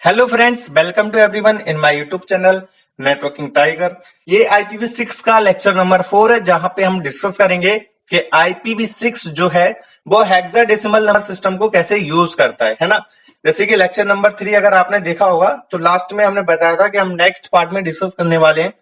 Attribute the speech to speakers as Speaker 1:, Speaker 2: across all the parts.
Speaker 1: Hello friends, welcome to everyone in my YouTube channel networking tiger. ये IPv6 का lecture number 4 है, जहां पे हम डिस्कस करेंगे कि IPv6 जो है वो हेक्साडेसिमल नंबर सिस्टम को कैसे यूज करता है ना। जैसे कि लेक्चर नंबर 3 अगर आपने देखा होगा तो लास्ट में हमने बताया था कि हम नेक्स्ट पार्ट में डिस्कस करने वाले हैं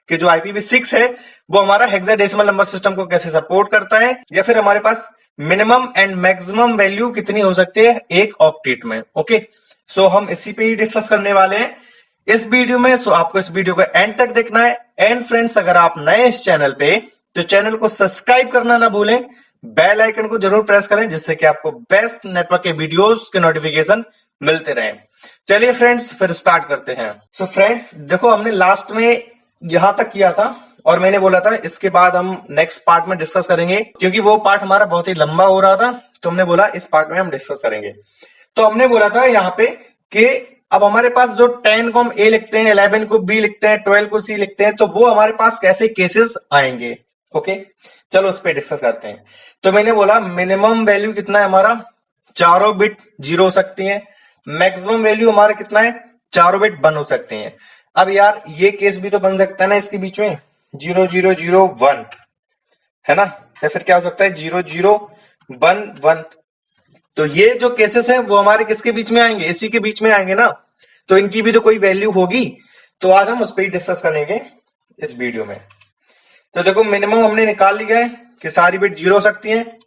Speaker 1: कि जो IPv6 है वो हमारा हेक्साडेसिमल नंबर सिस्टम को कैसे सपोर्ट करता है, या फिर हमारे पास मिनिमम एंड मैक्सिमम वैल्यू कितनी हो सकती है एक ऑक्टेट में। ओके, सो हम इसी पे ही डिस्कस करने वाले हैं इस वीडियो में। सो आपको इस वीडियो को एंड तक देखना है। एंड फ्रेंड्स, अगर आप नए इस चैनल पे तो चैनल को सब्सक्राइब करना ना भूलें, बेल आइकन को जरूर प्रेस करें, जिससे कि आपको बेस्ट नेटवर्क के वीडियोस के नोटिफिकेशन मिलते रहें। चलिए फ्रेंड्स, फिर स्टार्ट करते हैं। सो फ्रेंड्स देखो, हमने लास्ट में यहां तक किया था और मैंने बोला था इसके बाद हम नेक्स्ट पार्ट में डिस्कस करेंगे, क्योंकि वो पार्ट हमारा बहुत ही लंबा हो रहा था, तो हमने बोला इस पार्ट में हम डिस्कस करेंगे। तो हमने बोला था यहाँ पे कि अब हमारे पास जो 10 को हम ए लिखते हैं, 11 को बी लिखते हैं, 12 को सी लिखते हैं, तो वो हमारे पास कैसे केसेस आएंगे। ओके, चलो उस पर डिस्कस करते हैं। तो मैंने बोला मिनिमम वैल्यू कितना है हमारा, चारों बिट जीरो हो सकती है। मैक्सिमम वैल्यू हमारा कितना है, चारों बिट वन हो सकते हैं। अब यार ये केस भी तो बन सकता है ना इसके बीच में, 0001 है ना, या फिर क्या हो सकता है 0011। तो ये जो केसेस हैं वो हमारे किसके बीच में आएंगे, इसी के बीच में आएंगे ना। तो इनकी भी तो कोई वैल्यू होगी, तो आज हम उस पर ही डिस्कस करेंगे इस वीडियो में। तो देखो, मिनिमम हमने निकाल लिया है कि सारी बिट जीरो हो सकती हैं,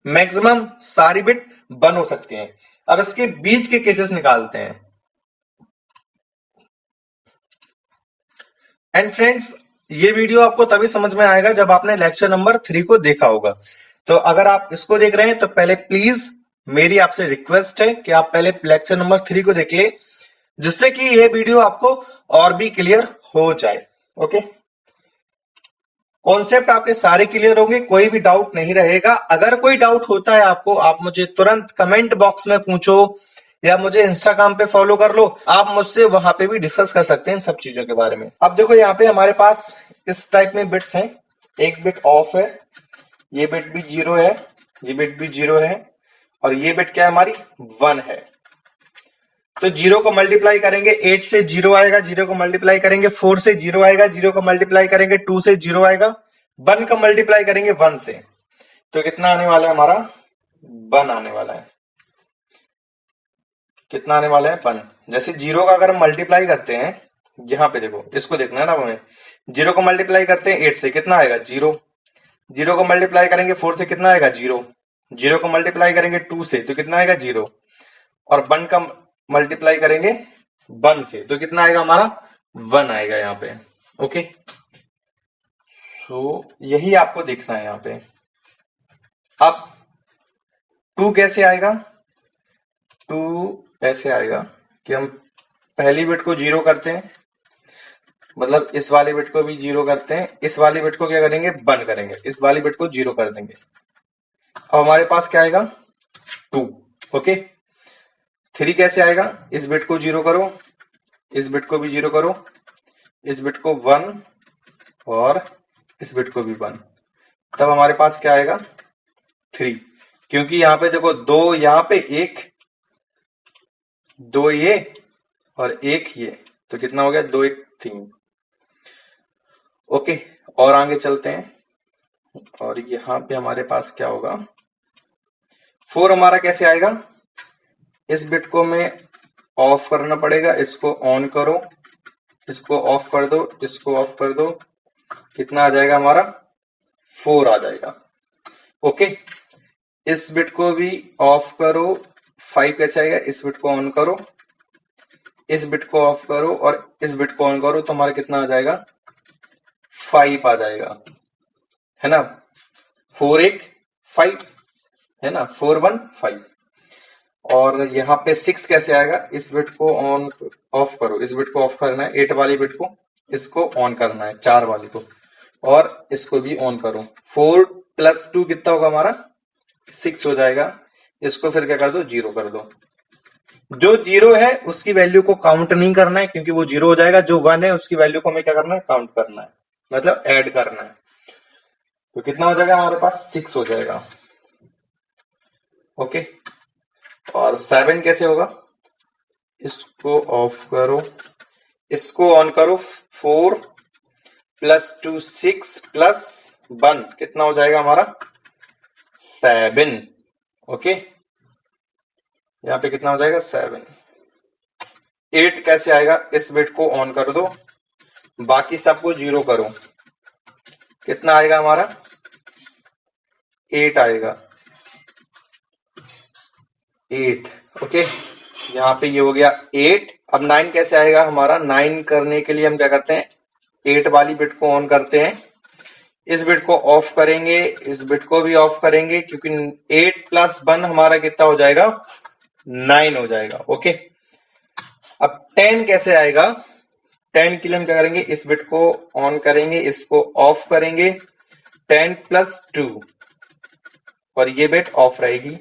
Speaker 1: मैक्सिमम सारी बिट वन हो सकती हैं। अब इसके बीच के केसेस निकालते हैं। एंड फ्रेंड्स, ये वीडियो आपको तभी समझ में आएगा जब आपने लेक्चर नंबर 3 को देखा होगा। तो अगर आप इसको देख रहे हैं तो पहले प्लीज मेरी आपसे रिक्वेस्ट है कि आप पहले लेक्चर नंबर 3 को देख ले, जिससे कि ये वीडियो आपको और भी क्लियर हो जाए। ओके, कॉन्सेप्ट आपके सारे क्लियर होंगे, कोई भी डाउट नहीं रहेगा। अगर कोई डाउट होता है आपको, आप मुझे तुरंत कमेंट बॉक्स में पूछो या मुझे इंस्टाग्राम पे फॉलो कर लो, आप मुझसे वहां पे भी डिस्कस कर सकते हैं इन सब चीजों के बारे में। अब देखो, यहाँ पे हमारे पास इस टाइप में बिट्स हैं। एक बिट ऑफ है, ये बिट भी जीरो है, ये बिट भी जीरो है, और ये बिट क्या है हमारी, वन है। तो जीरो को मल्टीप्लाई करेंगे 8 से जीरो आएगा, जीरो को मल्टीप्लाई करेंगे 4 से जीरो आएगा, जीरो को मल्टीप्लाई करेंगे 2 से जीरो आएगा, वन का मल्टीप्लाई करेंगे 1 से, तो कितना आने वाला है हमारा, 1 आने वाला है। कितना आने वाला है, 1। जैसे जीरो का अगर हम मल्टीप्लाई करते हैं, यहां पे देखो इसको देखना है ना हमें, जीरो को मल्टीप्लाई करते हैं 8 से, कितना आएगा, जीरो। जीरो को मल्टीप्लाई करेंगे 4 से, कितना आएगा, जीरो। जीरो को मल्टीप्लाई करेंगे 2 से, तो कितना आएगा, जीरो। और 1 का मल्टीप्लाई करेंगे 1 से, तो कितना आएगा हमारा, 1 आएगा यहाँ पे। ओके, तो यही आपको देखना है यहाँ पे। अब 2 कैसे आएगा, 2 ऐसे आएगा कि हम पहली बिट को जीरो करते हैं, मतलब इस वाली बिट को भी जीरो करते हैं, इस वाली बिट को क्या करेंगे, 1 करेंगे, इस वाली बिट को जीरो कर देंगे। अब हमारे पास क्या आएगा, 2। ओके, 3 कैसे आएगा, इस बिट को जीरो करो, इस बिट को भी जीरो करो, इस बिट को 1 और इस बिट को भी 1, तब हमारे पास क्या आएगा, 3। क्योंकि यहां पे देखो, दो यहां पे, एक, दो ये और एक ये, तो कितना हो गया, 2 1 3। ओके, और आगे चलते हैं, और यहां पे हमारे पास क्या होगा, 4 हमारा कैसे आएगा, इस बिट को मैं ऑफ करना पड़ेगा, इसको ऑन करो, इसको ऑफ कर दो, इसको ऑफ कर दो, कितना आ जाएगा हमारा, 4 आ जाएगा। ओके, इस बिट को भी ऑफ करो, 5 कैसे आएगा, इस बिट को ऑन करो, इस बिट को ऑफ करो और इस बिट को ऑन करो, तो हमारा कितना आ जाएगा, 5 आ जाएगा, है ना। 4 1 5 है ना, 4 1 5। और यहाँ पे 6 कैसे आएगा, इस बिट को ऑन ऑफ करो, इस बिट को ऑफ करना है, 8 वाली बिट को, इसको ऑन करना है, 4 वाली को, और इसको भी ऑन करो। 4 प्लस 2 कितना होगा हमारा, 6 हो जाएगा। इसको फिर क्या कर दो, जीरो कर दो। जो जीरो है उसकी वैल्यू को काउंट नहीं करना है, क्योंकि वो जीरो हो जाएगा। जो 1 है उसकी वैल्यू को हमें क्या करना है, काउंट करना है, मतलब ऐड करना है। तो कितना हो जाएगा हमारे पास, 6 हो जाएगा। ओके, और 7 कैसे होगा, इसको ऑफ करो, इसको ऑन करो। 4 प्लस 2 6 प्लस 1 कितना हो जाएगा हमारा 7। ओके, यहाँ पे कितना हो जाएगा 7। 8 कैसे आएगा, इस बिट को ऑन कर दो, बाकी सबको 0 करो, कितना आएगा हमारा 8 आएगा 8। ओके, यहाँ पे ये हो गया 8। अब 9 कैसे आएगा हमारा, 9 करने के लिए हम क्या करते हैं 8 वाली बिट को ऑन करते हैं, इस बिट को ऑफ करेंगे, इस बिट को भी ऑफ करेंगे, क्योंकि 8 प्लस 1 हमारा कितना हो जाएगा 9 हो जाएगा। ओके, अब 10 कैसे आएगा, 10 के लिए हम क्या करेंगे, इस बिट को ऑन करेंगे, इसको ऑफ करेंगे, 10 प्लस 2 और ये बिट ऑफ रहेगी,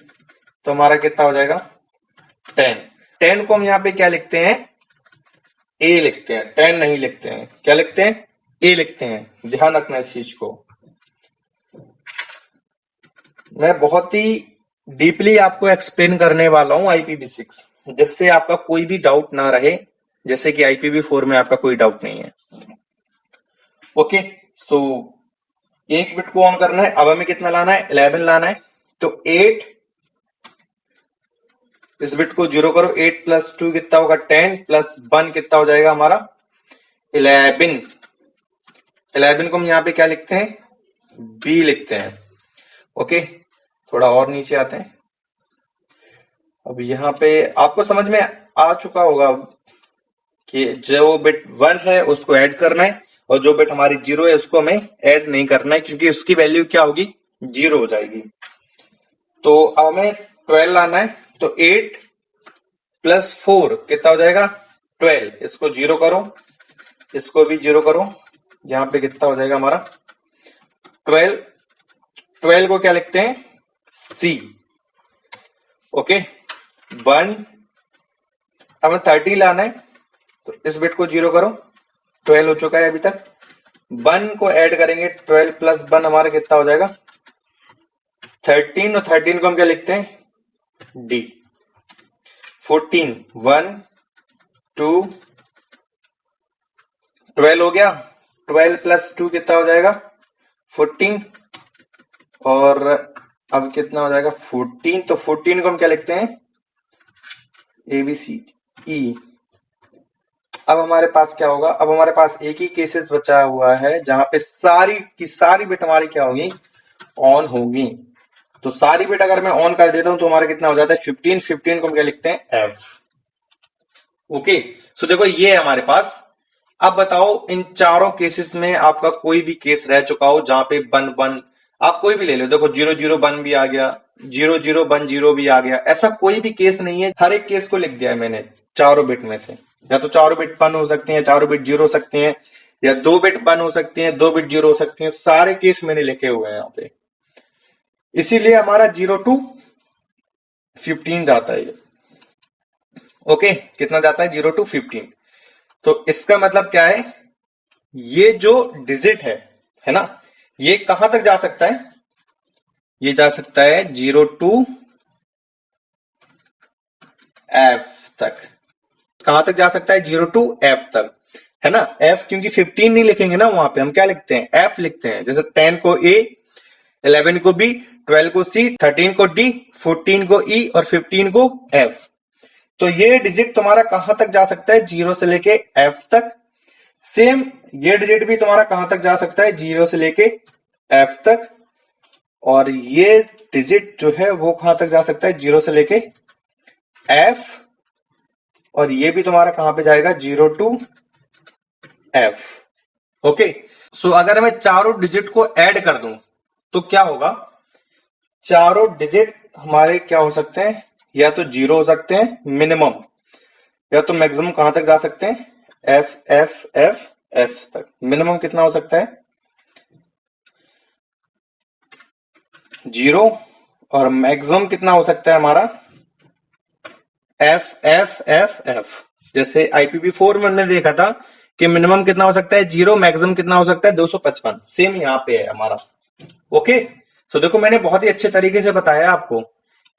Speaker 1: तो हमारा कितना हो जाएगा 10। 10 को हम यहाँ पे क्या लिखते हैं, ए लिखते हैं, 10 नहीं लिखते हैं, क्या लिखते हैं ए लिखते हैं, ध्यान रखना इस चीज को। मैं बहुत ही डीपली आपको एक्सप्लेन करने वाला हूं IPv6, जिससे आपका कोई भी डाउट ना रहे, जैसे कि IPv4 में आपका कोई डाउट नहीं है। ओके, सो एक बिट को ऑन करना है, अब हमें कितना लाना है 11 लाना है, तो 8, इस बिट को 0 करो, 8 प्लस 2 कितना होगा 10 प्लस 1 कितना हो जाएगा हमारा 11। 11 को हम यहाँ पे क्या लिखते हैं बी लिखते हैं। ओके, थोड़ा और नीचे आते हैं। अब यहाँ पे आपको समझ में आ चुका होगा कि जो बिट 1 है उसको ऐड करना है, और जो बिट हमारी 0 है उसको हमें ऐड नहीं करना है, क्योंकि उसकी वैल्यू क्या होगी 0 हो जाएगी। तो अब हमें 12 लाना है, तो 8 प्लस 4 कितना हो जाएगा 12, इसको 0 करो, इसको भी 0 करो, यहाँ पे कितना हो जाएगा हमारा 12। 12 को क्या लिखते हैं सी। ओके, 1, अब हमें 30 लाना है, तो इस बिट को 0 करो, 12 हो चुका है अभी तक, 1 को ऐड करेंगे, 12 प्लस 1 हमारा कितना हो जाएगा 13, और 13 को हम क्या लिखते हैं डी। 14, 1 2 12 हो गया, 12 प्लस 2 कितना हो जाएगा 14, और अब कितना हो जाएगा 14, तो 14 को हम क्या लिखते हैं ABCE। अब हमारे पास क्या होगा, अब हमारे पास एक ही केसेस बचा हुआ है जहां पे सारी की सारी बिट हमारी क्या होगी ऑन होगी। तो सारी बिट अगर मैं ऑन कर देता हूं तो हमारा कितना हो जाता है 15। 15 को हम क्या लिखते हैं F। ओके, सो देखो ये है हमारे पास। अब बताओ इन चारों केसेस में आपका कोई भी केस रह चुका हो जहां पे 1 1, आप कोई भी ले लो, देखो 0 0 1 भी आ गया, 0 0 1 0 भी आ गया, ऐसा कोई भी केस नहीं है, हर एक केस को लिख दिया है मैंने चारों बिट में से। या तो चारों बिट 1 हो सकते हैं, चारों बिट 0 हो सकते हैं, या 2 बिट 1 हो सकते हैं, 2 बिट 0 हो सकते हैं, सारे केस मैंने लिखे हुए हैं यहाँ पे। इसीलिए हमारा 0 to 15 जाता है। ओके, कितना जाता है 0 to 15। तो इसका मतलब क्या है, ये जो डिजिट है ना, ये कहां तक जा सकता है, ये जा सकता है 0 to F तक। कहां तक जा सकता है 0 to F तक, है ना। F क्योंकि 15 नहीं लिखेंगे ना, वहां पे हम क्या लिखते हैं F लिखते हैं। जैसे 10 को A, 11 को B, 12 को C, 13 को D, 14 को E और 15 को F। तो ये डिजिट तुम्हारा कहां तक जा सकता है 0 से लेके F तक। सेम ये डिजिट भी तुम्हारा कहां तक जा सकता है 0 से लेके F तक, और ये डिजिट जो है वो कहां तक जा सकता है 0 से लेके F, और ये भी तुम्हारा कहां पे जाएगा 0 to F। ओके, सो अगर मैं चारों डिजिट को ऐड कर दूं तो क्या होगा, चारों डिजिट हमारे क्या हो सकते हैं, या तो 0 हो सकते हैं मिनिमम, या तो मैक्सिमम कहां तक जा सकते हैं F F F F तक। मिनिमम कितना हो सकता है 0, और मैक्सिमम कितना हो सकता है हमारा F F F F। जैसे IPv4 में हमने देखा था कि मिनिमम कितना हो सकता है 0, मैक्सिमम कितना हो सकता है 255। सेम यहाँ पे है हमारा। ओके, सो देखो मैंने बहुत ही अच्छे तरीके से बताया आपको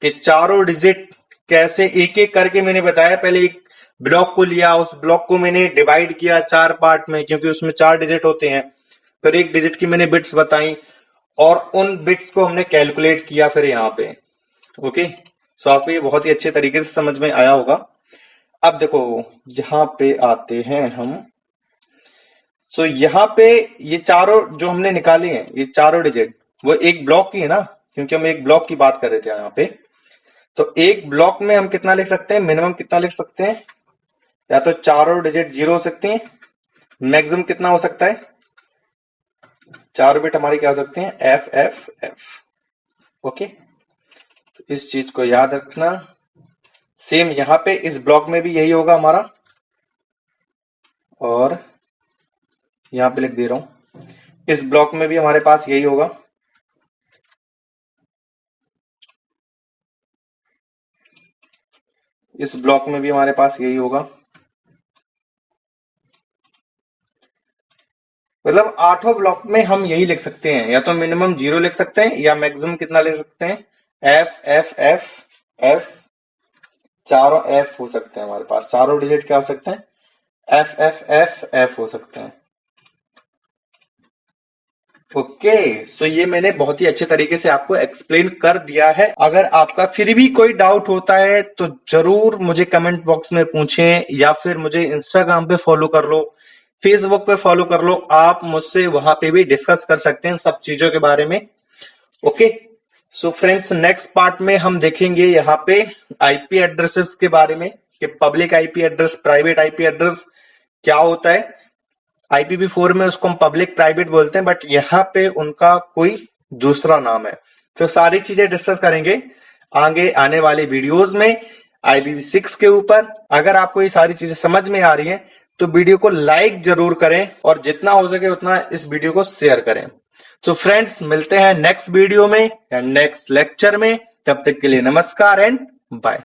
Speaker 1: कि चारों डिजिट कैसे एक एक करके मैंने बताया। पहले एक ब्लॉक को लिया, उस ब्लॉक को मैंने डिवाइड किया 4 पार्ट में, क्योंकि उसमें 4 डिजिट होते हैं। फिर एक डिजिट की मैंने बिट्स बताई और उन बिट्स को हमने कैलकुलेट किया फिर यहाँ पे। ओके, सो आपको ये बहुत ही अच्छे तरीके से समझ में आया होगा। अब देखो यहाँ पे आते हैं हम। सो यहाँ पे ये चारों जो हमने निकाले हैं, ये चारों डिजिट वो एक ब्लॉक की है ना, क्योंकि हम एक ब्लॉक की बात कर रहे थे यहाँ पे। तो एक ब्लॉक में हम कितना लिख सकते हैं, मिनिमम कितना लिख सकते हैं, या तो चारों डिजिट 0 हो सकते हैं, मैक्सिमम कितना हो सकता है, चारों बिट हमारे क्या हो सकते हैं, एफ एफ एफ। ओके, तो इस चीज को याद रखना। सेम यहां पे इस ब्लॉक में भी यही होगा हमारा, और यहां पे लिख दे रहा हूं, इस ब्लॉक में भी हमारे पास यही होगा। इस ब्लॉक में भी हमारे पास यही होगा। मतलब 8 ब्लॉक में हम यही लिख सकते हैं, या तो मिनिमम 0 लिख सकते हैं या मैक्सिमम कितना लिख सकते हैं, एफ एफ एफ एफ। चारों एफ हो सकते हैं हमारे पास, चारों डिजिट क्या हो सकते हैं, एफ एफ एफ एफ हो सकते हैं। ओके, सो ये मैंने बहुत ही अच्छे तरीके से आपको एक्सप्लेन कर दिया है। अगर आपका फिर भी कोई डाउट होता है तो जरूर मुझे कमेंट बॉक्स में पूछें, या फिर मुझे इंस्टाग्राम पे फॉलो कर लो, फेसबुक पे फॉलो कर लो, आप मुझसे वहां पे भी डिस्कस कर सकते हैं सब चीजों के बारे में। Okay, so friends next part में हम देखेंगे यहाँ पे आईपी एड्रेसेस के बारे में, कि public IP address, private IP address क्या होता है। IPv4 में उसको हम पब्लिक प्राइवेट बोलते हैं, बट यहाँ पे उनका कोई दूसरा नाम है। तो सारी चीजें डिस्कस करेंगे आगे आने वाले वीडियोस में IPv6 के ऊपर। अगर आपको ये सारी चीजें समझ में आ रही हैं तो वीडियो को लाइक जरूर करें, और जितना हो सके उतना इस वीडियो को शेयर करें। तो फ्रेंड्स मिलते हैं नेक्स्ट वीडियो में या नेक्स्ट लेक्चर में, तब तक के लिए नमस्कार एंड बाय।